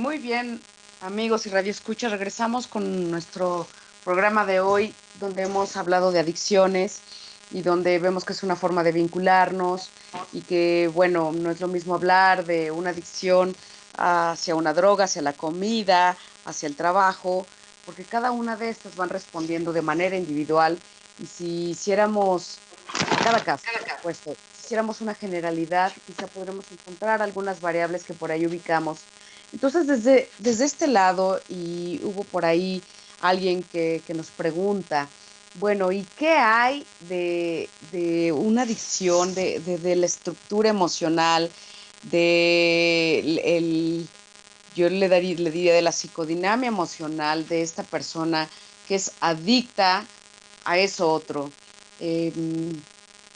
Muy bien, amigos y radioescuchas, regresamos con nuestro programa de hoy, donde hemos hablado de adicciones y donde vemos que es una forma de vincularnos y que, bueno, no es lo mismo hablar de una adicción hacia una droga, hacia la comida, hacia el trabajo, porque cada una de estas van respondiendo de manera individual y si hiciéramos a cada caso, por supuesto, si hiciéramos una generalidad, quizá podremos encontrar algunas variables que por ahí ubicamos. Entonces, desde este lado, y hubo por ahí alguien que nos pregunta, bueno, ¿y qué hay de una adicción, de la estructura emocional, yo le diría de la psicodinamia emocional de esta persona que es adicta a eso otro? Eh,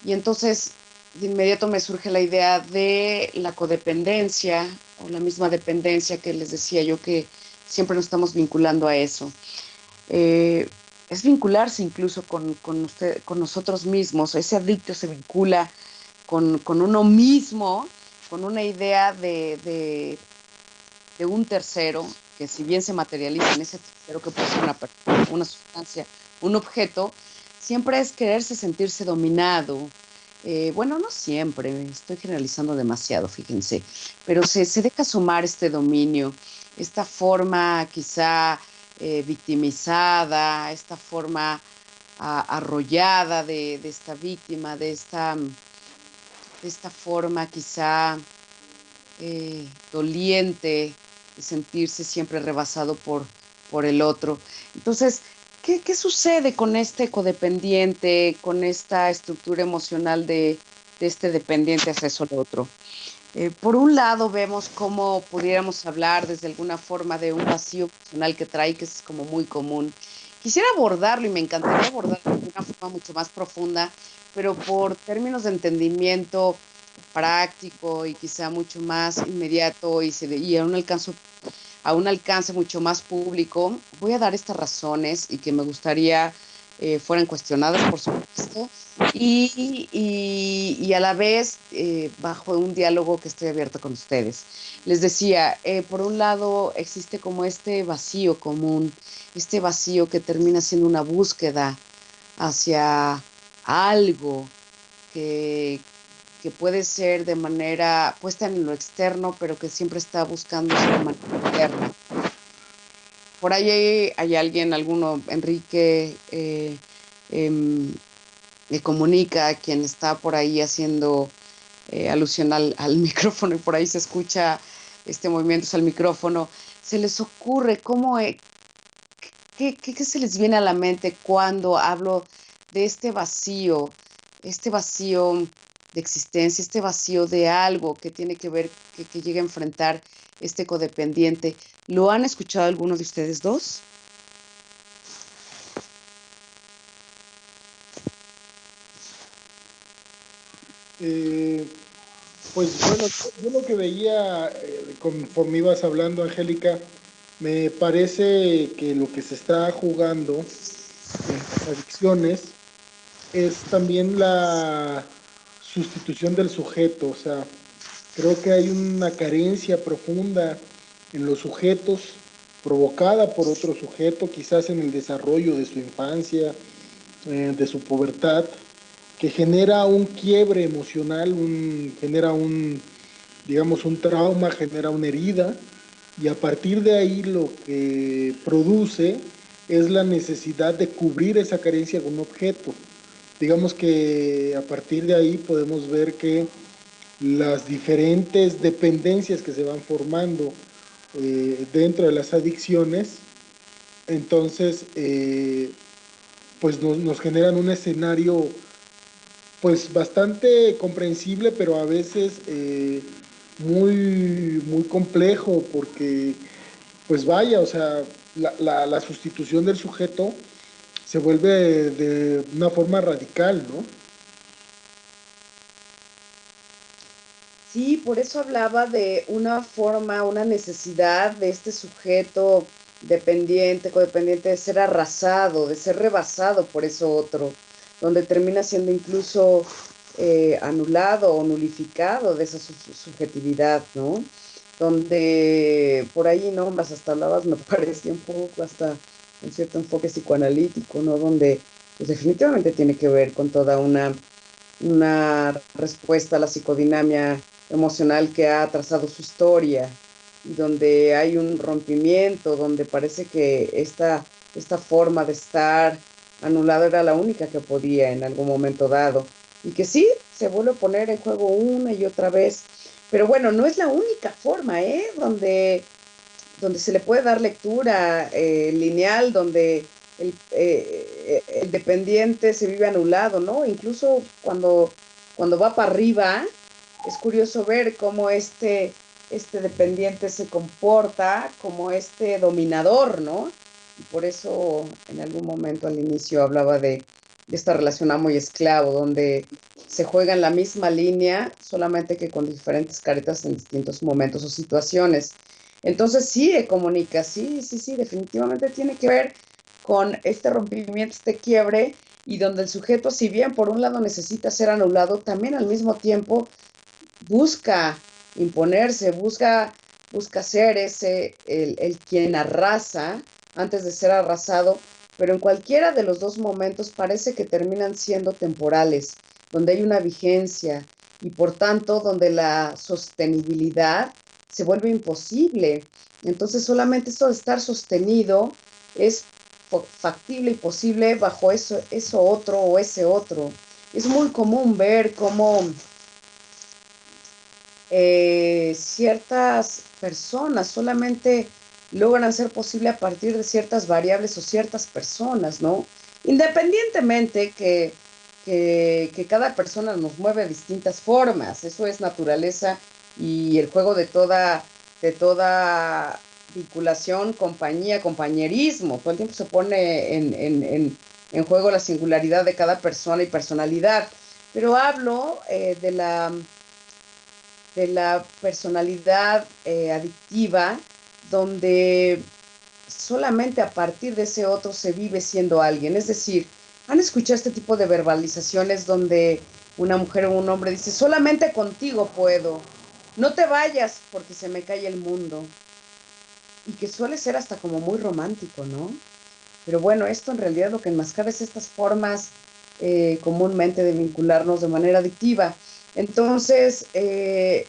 y entonces, de inmediato me surge la idea de la codependencia o la misma dependencia que les decía yo que siempre nos estamos vinculando a eso. Eh, es vincularse incluso con usted, con nosotros mismos. Ese adicto se vincula con uno mismo, con una idea de un tercero, que si bien se materializa en ese tercero que puede ser una persona, una sustancia, un objeto, siempre es quererse sentirse dominado. Bueno, no siempre, estoy generalizando demasiado, fíjense, pero se deja sumar este dominio, esta forma quizá victimizada, esta forma arrollada de esta víctima, de esta forma quizá doliente, de sentirse siempre rebasado por el otro. Entonces, ¿qué sucede con este codependiente, con esta estructura emocional de este dependiente hacia eso al otro? Por un lado, vemos cómo pudiéramos hablar desde alguna forma de un vacío emocional que trae, que es como muy común. Quisiera abordarlo y me encantaría abordarlo de una forma mucho más profunda, pero por términos de entendimiento práctico y quizá mucho más inmediato y a un alcance mucho más público, voy a dar estas razones y que me gustaría fueran cuestionadas, por supuesto, y a la vez bajo un diálogo que estoy abierta con ustedes. Les decía, por un lado existe como este vacío común, este vacío que termina siendo una búsqueda hacia algo que, que puede ser de manera puesta en lo externo, pero que siempre está buscándose de manera interna. Por ahí hay alguien, alguno, Enrique, me comunica, quien está por ahí haciendo alusión al micrófono y por ahí se escucha este movimiento al micrófono. ¿Se les ocurre cómo, qué se les viene a la mente cuando hablo de este vacío de existencia, este vacío de algo que tiene que ver, que llega a enfrentar este codependiente? ¿Lo han escuchado alguno de ustedes dos? Eh, pues bueno, yo lo que veía conforme ibas hablando, Angélica, me parece que lo que se está jugando en las adicciones es también la sustitución del sujeto. O sea, creo que hay una carencia profunda en los sujetos provocada por otro sujeto, quizás en el desarrollo de su infancia, de su pubertad, que genera un quiebre emocional, genera digamos, un trauma, genera una herida, y a partir de ahí lo que produce es la necesidad de cubrir esa carencia con un objeto. Digamos que a partir de ahí podemos ver que las diferentes dependencias que se van formando dentro de las adicciones, entonces, pues nos generan un escenario pues bastante comprensible, pero a veces muy complejo, porque pues vaya, o sea, la sustitución del sujeto se vuelve de una forma radical, ¿no? Sí, por eso hablaba de una forma, una necesidad de este sujeto dependiente, codependiente, de ser arrasado, de ser rebasado por eso otro, donde termina siendo incluso anulado o nulificado de esa subjetividad, ¿no? donde por ahí nombras, hasta hablabas, me parecía un poco hasta un cierto enfoque psicoanalítico, ¿no? Donde pues definitivamente tiene que ver con toda una respuesta a la psicodinamia emocional que ha trazado su historia y donde hay un rompimiento, donde parece que esta forma de estar anulado era la única que podía en algún momento dado. Y que sí, se vuelve a poner en juego una y otra vez. Pero bueno, no es la única forma, ¿eh? Donde se le puede dar lectura lineal, donde el dependiente se vive anulado, ¿no? Incluso cuando va para arriba, es curioso ver cómo este dependiente se comporta como este dominador, ¿no? Y por eso en algún momento al inicio hablaba de esta relación amo y esclavo, donde se juega en la misma línea, solamente que con diferentes caretas en distintos momentos o situaciones. Entonces sí, comunica, sí, definitivamente tiene que ver con este rompimiento, este quiebre, y donde el sujeto, si bien por un lado necesita ser anulado, también al mismo tiempo busca imponerse, busca ser el quien arrasa antes de ser arrasado, pero en cualquiera de los dos momentos parece que terminan siendo temporales, donde hay una vigencia y por tanto donde la sostenibilidad se vuelve imposible. Entonces solamente eso de estar sostenido es factible y posible bajo eso otro o ese otro. Es muy común ver cómo ciertas personas solamente logran ser posible a partir de ciertas variables o ciertas personas, ¿no? Independientemente que cada persona nos mueve de distintas formas, eso es naturaleza y el juego de toda vinculación, compañía, compañerismo, todo el tiempo se pone en juego la singularidad de cada persona y personalidad, pero hablo de la personalidad adictiva, donde solamente a partir de ese otro se vive siendo alguien. Es decir, ¿han escuchado este tipo de verbalizaciones donde una mujer o un hombre dice, solamente contigo puedo, no te vayas porque se me cae el mundo? Y que suele ser hasta como muy romántico, ¿no? Pero bueno, esto en realidad lo que enmascara es estas formas comúnmente de vincularnos de manera adictiva. Entonces,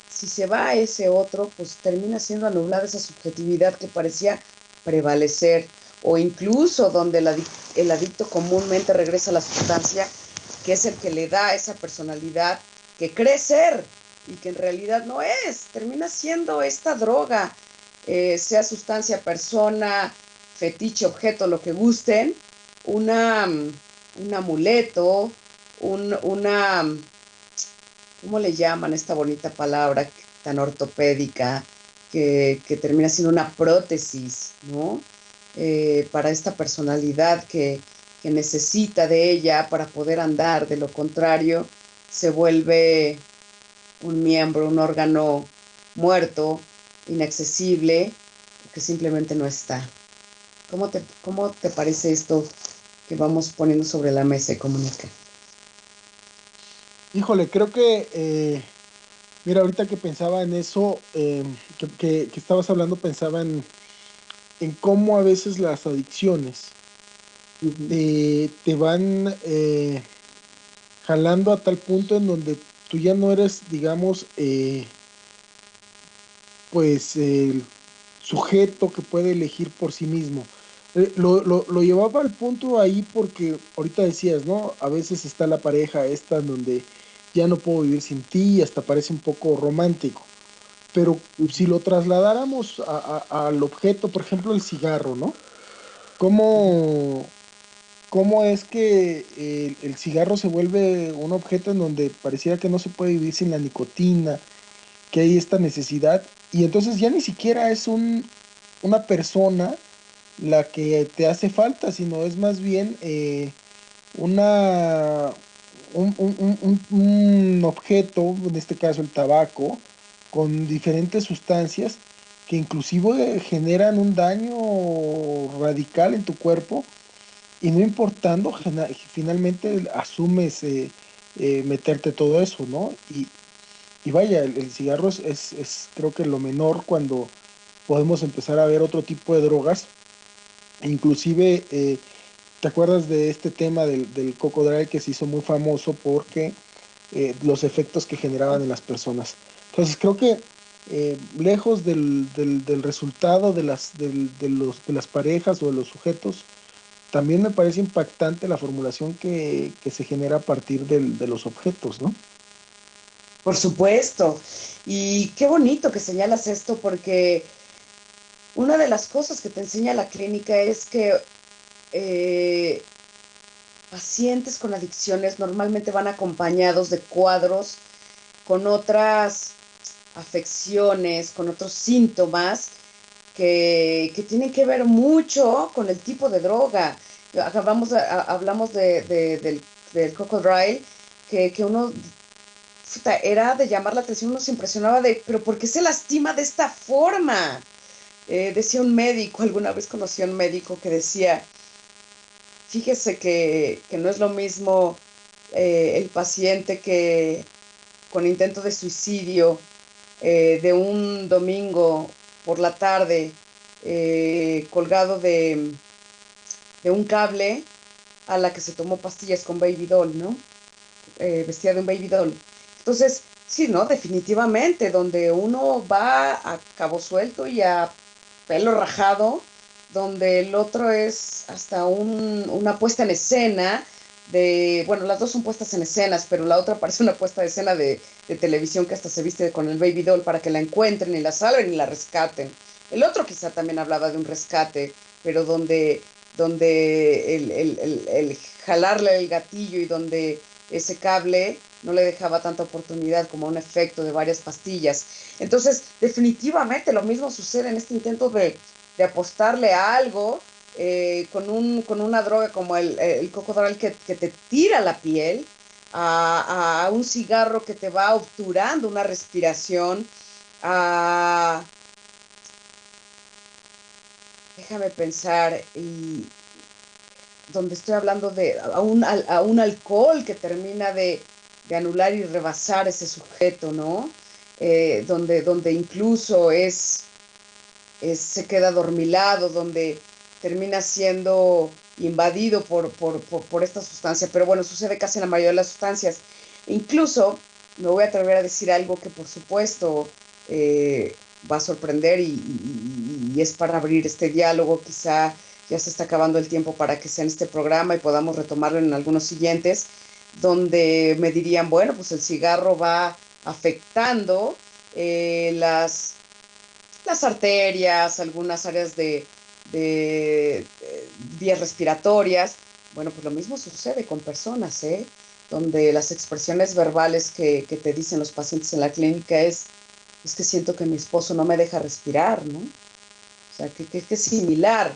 si se va a ese otro, pues termina siendo anublada esa subjetividad que parecía prevalecer, o incluso donde el adicto comúnmente regresa a la sustancia, que es el que le da esa personalidad que cree ser y que en realidad no es, termina siendo esta droga, sea sustancia, persona, fetiche, objeto, lo que gusten, una, un amuleto, una, ¿cómo le llaman esta bonita palabra tan ortopédica que termina siendo una prótesis, ¿no? Para esta personalidad que necesita de ella para poder andar, de lo contrario, se vuelve un miembro, un órgano muerto, inaccesible, que simplemente no está. Cómo te parece esto que vamos poniendo sobre la mesa y comunica? Híjole, creo que, mira, ahorita que pensaba en eso, que estabas hablando, pensaba en cómo a veces las adicciones Ujú. te van jalando a tal punto en donde tú ya no eres, digamos, pues el sujeto que puede elegir por sí mismo. Lo llevaba al punto ahí porque ahorita decías, ¿no? A veces está la pareja esta en donde ya no puedo vivir sin ti, hasta parece un poco romántico. Pero si lo trasladáramos al objeto, por ejemplo, el cigarro, ¿no? ¿Cómo, cómo es que el cigarro se vuelve un objeto en donde pareciera que no se puede vivir sin la nicotina, que hay esta necesidad, y entonces ya ni siquiera es una persona la que te hace falta, sino es más bien una, un objeto, en este caso el tabaco, con diferentes sustancias que inclusive generan un daño radical en tu cuerpo y no importando, finalmente asumes meterte todo eso, ¿no? Y vaya, el cigarro es creo que lo menor cuando podemos empezar a ver otro tipo de drogas. E inclusive, ¿te acuerdas de este tema del cocodrilo que se hizo muy famoso porque los efectos que generaban en las personas? Entonces creo que lejos del resultado de las parejas o de los sujetos, también me parece impactante la formulación que se genera a partir de los objetos, ¿no? Por supuesto. Y qué bonito que señalas esto porque una de las cosas que te enseña la clínica es que eh, pacientes con adicciones normalmente van acompañados de cuadros con otras afecciones, con otros síntomas que tienen que ver mucho con el tipo de droga. Hablamos del cocodrilo, que uno era de llamar la atención, uno se impresionaba de, pero ¿por qué se lastima de esta forma? Decía un médico, alguna vez conocí a un médico que decía, fíjese que no es lo mismo el paciente que con intento de suicidio de un domingo por la tarde colgado de un cable a la que se tomó pastillas con Baby Doll, ¿no? Vestida de un Baby Doll. Entonces, sí, ¿no? Definitivamente, donde uno va a cabo suelto y a pelo rajado, donde el otro es hasta una puesta en escena de, bueno, las dos son puestas en escenas, pero la otra parece una puesta de escena de televisión que hasta se viste con el Baby Doll para que la encuentren y la salven y la rescaten. El otro quizá también hablaba de un rescate, pero donde el jalarle el gatillo y donde ese cable no le dejaba tanta oportunidad como un efecto de varias pastillas. Entonces, definitivamente lo mismo sucede en este intento de apostarle a algo con una droga como el cocodrilo que te tira la piel, a un cigarro que te va obturando una respiración, a, déjame pensar, y donde estoy hablando de a un alcohol que termina de anular y rebasar ese sujeto, ¿no? Donde incluso se queda dormilado, donde termina siendo invadido por esta sustancia. Pero bueno, sucede casi en la mayoría de las sustancias. E incluso me voy a atrever a decir algo que por supuesto va a sorprender y es para abrir este diálogo. Quizá ya se está acabando el tiempo para que sea en este programa y podamos retomarlo en algunos siguientes, donde me dirían, bueno, pues el cigarro va afectando las arterias, algunas áreas de vías respiratorias. Bueno, pues lo mismo sucede con personas, ¿eh? Donde las expresiones verbales que te dicen los pacientes en la clínica es que siento que mi esposo no me deja respirar, ¿no? O sea, que es similar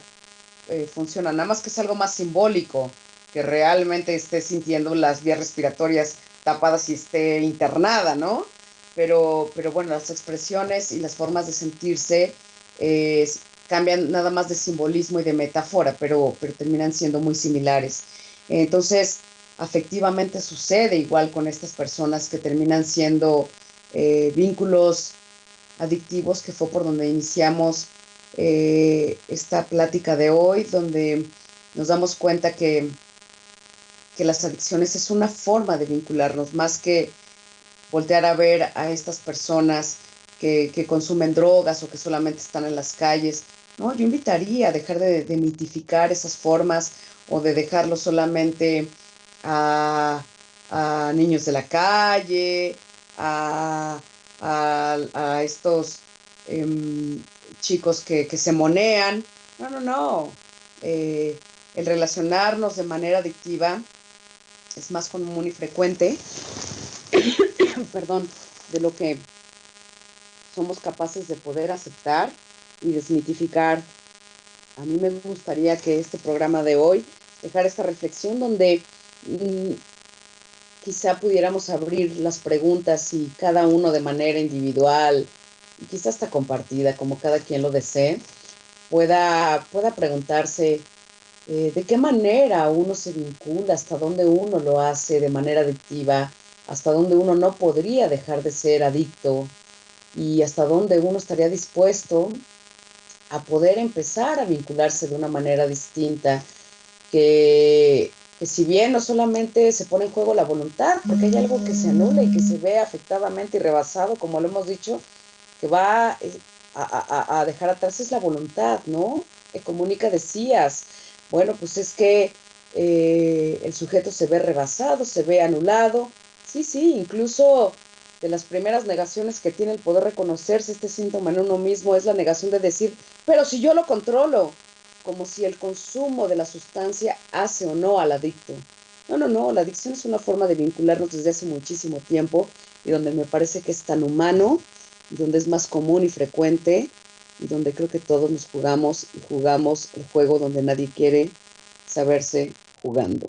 funciona, nada más que es algo más simbólico, que realmente esté sintiendo las vías respiratorias tapadas y esté internada, ¿no? Pero bueno, las expresiones y las formas de sentirse cambian nada más de simbolismo y de metáfora, pero terminan siendo muy similares. Entonces, afectivamente sucede igual con estas personas que terminan siendo vínculos adictivos, que fue por donde iniciamos esta plática de hoy, donde nos damos cuenta que las adicciones es una forma de vincularnos, más que voltear a ver a estas personas que consumen drogas o que solamente están en las calles. No, yo invitaría a dejar de mitificar esas formas o de dejarlo solamente a, a niños de la calle, a, a estos chicos que se monean. No, no, no. El relacionarnos de manera adictiva es más común y frecuente, perdón, de lo que somos capaces de poder aceptar y desmitificar. A mí me gustaría que este programa de hoy dejara esta reflexión donde quizá pudiéramos abrir las preguntas y cada uno de manera individual y quizá hasta compartida, como cada quien lo desee, pueda preguntarse de qué manera uno se vincula, hasta dónde uno lo hace de manera adictiva hasta dónde uno no podría dejar de ser adicto y hasta dónde uno estaría dispuesto a poder empezar a vincularse de una manera distinta, que si bien no solamente se pone en juego la voluntad, porque hay algo que se anula y que se ve afectadamente y rebasado, como lo hemos dicho, que va a dejar atrás es la voluntad, ¿no? Comunica decías, bueno, pues es que el sujeto se ve rebasado, se ve anulado. Sí, sí, incluso de las primeras negaciones que tiene el poder reconocerse este síntoma en uno mismo es la negación de decir, pero si yo lo controlo, como si el consumo de la sustancia hace o no al adicto. No, no, no, la adicción es una forma de vincularnos desde hace muchísimo tiempo y donde me parece que es tan humano y donde es más común y frecuente y donde creo que todos nos jugamos y jugamos el juego donde nadie quiere saberse jugando.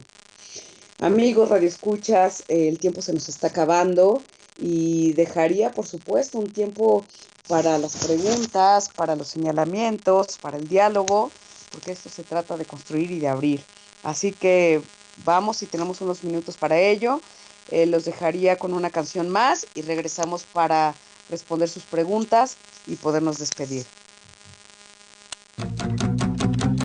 Amigos, radioescuchas, el tiempo se nos está acabando y dejaría, por supuesto, un tiempo para las preguntas, para los señalamientos, para el diálogo, porque esto se trata de construir y de abrir. Así que vamos, si tenemos unos minutos para ello, los dejaría con una canción más y regresamos para responder sus preguntas y podernos despedir.